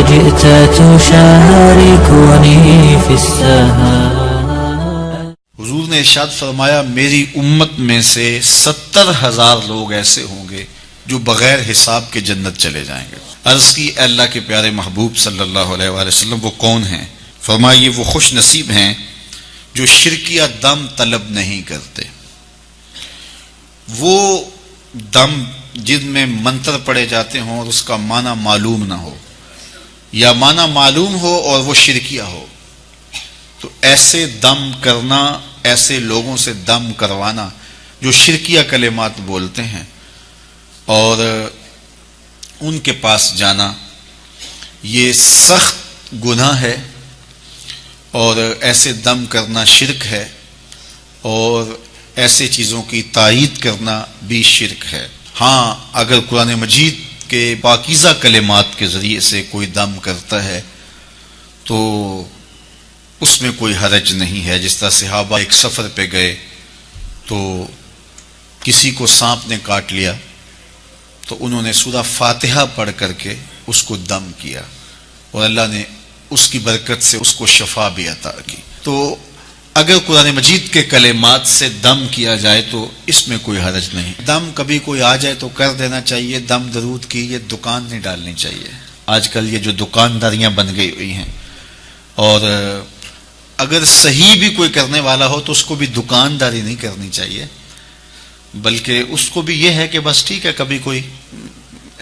جئت تشاركني في السهام. حضور نے ارشاد فرمایا میری امت میں سے 70,000 لوگ ایسے ہوں گے جو بغیر حساب کے جنت چلے جائیں گے. عرض کی اے اللہ کے پیارے محبوب صلی اللہ علیہ وآلہ وسلم وہ کون ہیں؟ فرمائیے وہ خوش نصیب ہیں جو شرکیہ دم طلب نہیں کرتے. وہ دم جن میں منتر پڑے جاتے ہوں اور اس کا معنی معلوم نہ ہو، یا معنی معلوم ہو اور وہ شرکیہ ہو، تو ایسے دم کرنا، ایسے لوگوں سے دم کروانا جو شرکیہ کلمات بولتے ہیں اور ان کے پاس جانا، یہ سخت گناہ ہے اور ایسے دم کرنا شرک ہے اور ایسے چیزوں کی تائید کرنا بھی شرک ہے. ہاں اگر قرآن مجید کے پاکیزہ کلمات کے ذریعے سے کوئی دم کرتا ہے تو اس میں کوئی حرج نہیں ہے. جس طرح صحابہ ایک سفر پہ گئے تو کسی کو سانپ نے کاٹ لیا تو انہوں نے سورہ فاتحہ پڑھ کر کے اس کو دم کیا اور اللہ نے اس کی برکت سے اس کو شفا بھی عطا کی. تو اگر قرآن مجید کے کلمات سے دم کیا جائے تو اس میں کوئی حرج نہیں. دم کبھی کوئی آ جائے تو کر دینا چاہیے. دم درود کی یہ دکان نہیں ڈالنی چاہیے. آج کل یہ جو دکانداریاں بن گئی ہوئی ہیں، اور اگر صحیح بھی کوئی کرنے والا ہو تو اس کو بھی دکانداری نہیں کرنی چاہیے، بلکہ اس کو بھی یہ ہے کہ بس ٹھیک ہے کبھی کوئی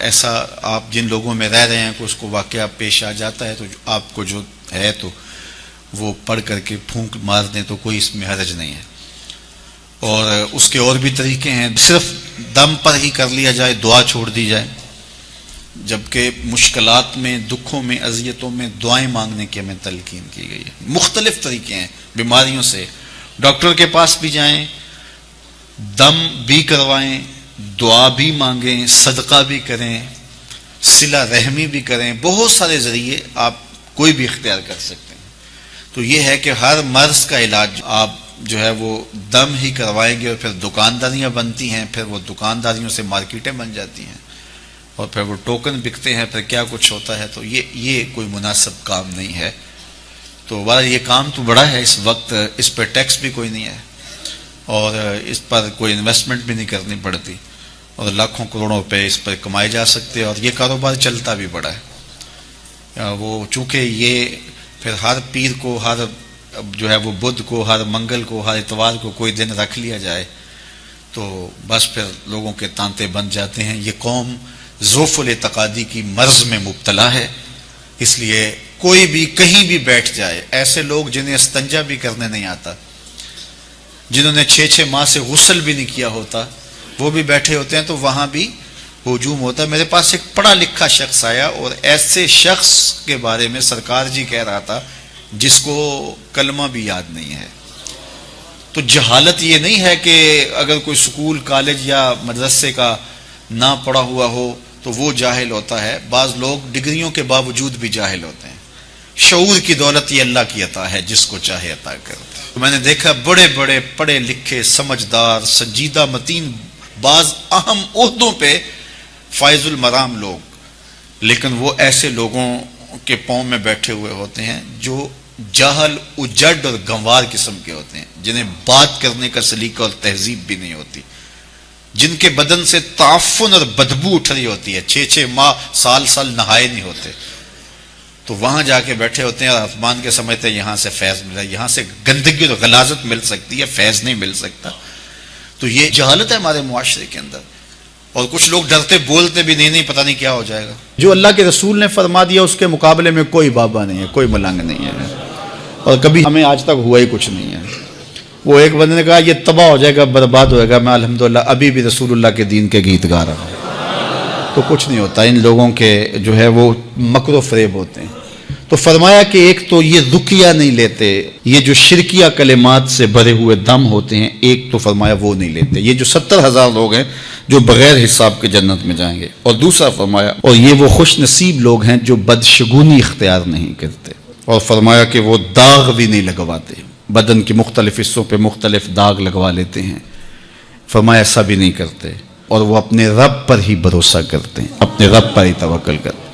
ایسا آپ جن لوگوں میں رہ رہے ہیں کہ اس کو واقعہ پیش آ جاتا ہے تو آپ کو جو ہے تو وہ پڑھ کر کے پھونک مار دیں تو کوئی اس میں حرج نہیں ہے. اور اس کے اور بھی طریقے ہیں. صرف دم پر ہی کر لیا جائے، دعا چھوڑ دی جائے، جبکہ مشکلات میں، دکھوں میں، اذیتوں میں دعائیں مانگنے کی ہمیں تلقین کی گئی ہے. مختلف طریقے ہیں. بیماریوں سے ڈاکٹر کے پاس بھی جائیں، دم بھی کروائیں، دعا بھی مانگیں، صدقہ بھی کریں، صلہ رحمی بھی کریں. بہت سارے ذریعے آپ کوئی بھی اختیار کر سکتے ہیں. تو یہ ہے کہ ہر مرض کا علاج آپ جو ہے وہ دم ہی کروائیں گے اور پھر دکانداریاں بنتی ہیں، پھر وہ دکانداریوں سے مارکیٹیں بن جاتی ہیں اور پھر وہ ٹوکن بکتے ہیں، پھر کیا کچھ ہوتا ہے. تو یہ کوئی مناسب کام نہیں ہے. تو یہ کام تو بڑا ہے، اس وقت اس پہ ٹیکس بھی کوئی نہیں ہے اور اس پر کوئی انویسٹمنٹ بھی نہیں کرنی پڑتی اور لاکھوں کروڑوں روپے اس پر کمائے جا سکتے ہیں اور یہ کاروبار چلتا بھی بڑا ہے. وہ چونکہ یہ پھر ہر پیر کو، ہر جو ہے وہ بدھ کو، ہر منگل کو، ہر اتوار کو کوئی دن رکھ لیا جائے تو بس پھر لوگوں کے تانتے بن جاتے ہیں. یہ قوم ضعف الاعتقادی کی مرض میں مبتلا ہے. اس لیے کوئی بھی کہیں بھی بیٹھ جائے، ایسے لوگ جنہیں استنجا بھی کرنے نہیں آتا، جنہوں نے 6 ماہ سے غسل بھی نہیں کیا ہوتا، وہ بھی بیٹھے ہوتے ہیں تو وہاں بھی ہجوم ہوتا ہے. میرے پاس ایک پڑھا لکھا شخص آیا اور ایسے شخص کے بارے میں سرکار جی کہہ رہا تھا جس کو کلمہ بھی یاد نہیں ہے. تو جہالت یہ نہیں ہے کہ اگر کوئی سکول، کالج یا مدرسے کا نہ پڑھا ہوا ہو تو وہ جاہل ہوتا ہے. بعض لوگ ڈگریوں کے باوجود بھی جاہل ہوتے ہیں. شعور کی دولت یہ اللہ کی عطا ہے، جس کو چاہے عطا کرتا ہے. میں نے دیکھا بڑے بڑے پڑھے لکھے، سمجھدار، سنجیدہ متین، بعض اہم عہدوں پہ فائز المرام لوگ، لیکن وہ ایسے لوگوں کے پاؤں میں بیٹھے ہوئے ہوتے ہیں جو جاہل، اجڑ اور گنوار قسم کے ہوتے ہیں، جنہیں بات کرنے کا سلیقہ اور تہذیب بھی نہیں ہوتی، جن کے بدن سے تعفن اور بدبو اٹھ رہی ہوتی ہے، 6 ماہ، سال نہائے نہیں ہوتے. تو وہاں جا کے بیٹھے ہوتے ہیں اور آسمان کے سمجھتے ہیں یہاں سے فیض مل رہا ہے، یہاں سے گندگی اور غلاظت مل سکتی ہے، فیض نہیں مل سکتا. تو یہ جہالت ہے ہمارے معاشرے کے اندر. اور کچھ لوگ ڈرتے بولتے بھی نہیں پتہ نہیں کیا ہو جائے گا. جو اللہ کے رسول نے فرما دیا اس کے مقابلے میں کوئی بابا نہیں ہے، کوئی ملنگ نہیں ہے، اور کبھی ہمیں آج تک ہوا ہی کچھ نہیں ہے. وہ ایک بندے نے کہا یہ تباہ ہو جائے گا، برباد ہوئے گا. میں الحمدللہ ابھی بھی رسول اللہ کے دین کے گیت گا رہا ہوں. تو کچھ نہیں ہوتا. ان لوگوں کے جو ہے وہ مکر و فریب ہوتے ہیں. تو فرمایا کہ ایک تو یہ رقیہ نہیں لیتے، یہ جو شرکیہ کلمات سے بھرے ہوئے دم ہوتے ہیں، ایک تو فرمایا وہ نہیں لیتے. یہ جو 70,000 لوگ ہیں جو بغیر حساب کے جنت میں جائیں گے. اور دوسرا فرمایا اور یہ وہ خوش نصیب لوگ ہیں جو بدشگونی اختیار نہیں کرتے. اور فرمایا کہ وہ داغ بھی نہیں لگواتے، بدن کے مختلف حصوں پہ مختلف داغ لگوا لیتے ہیں. فرمایا ایسا بھی نہیں کرتے. اور وہ اپنے رب پر ہی بھروسہ کرتے ہیں، اپنے رب پر ہی توکل کرتے ہیں.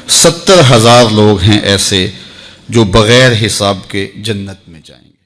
70,000 لوگ ہیں ایسے جو بغیر حساب کے جنت میں جائیں گے۔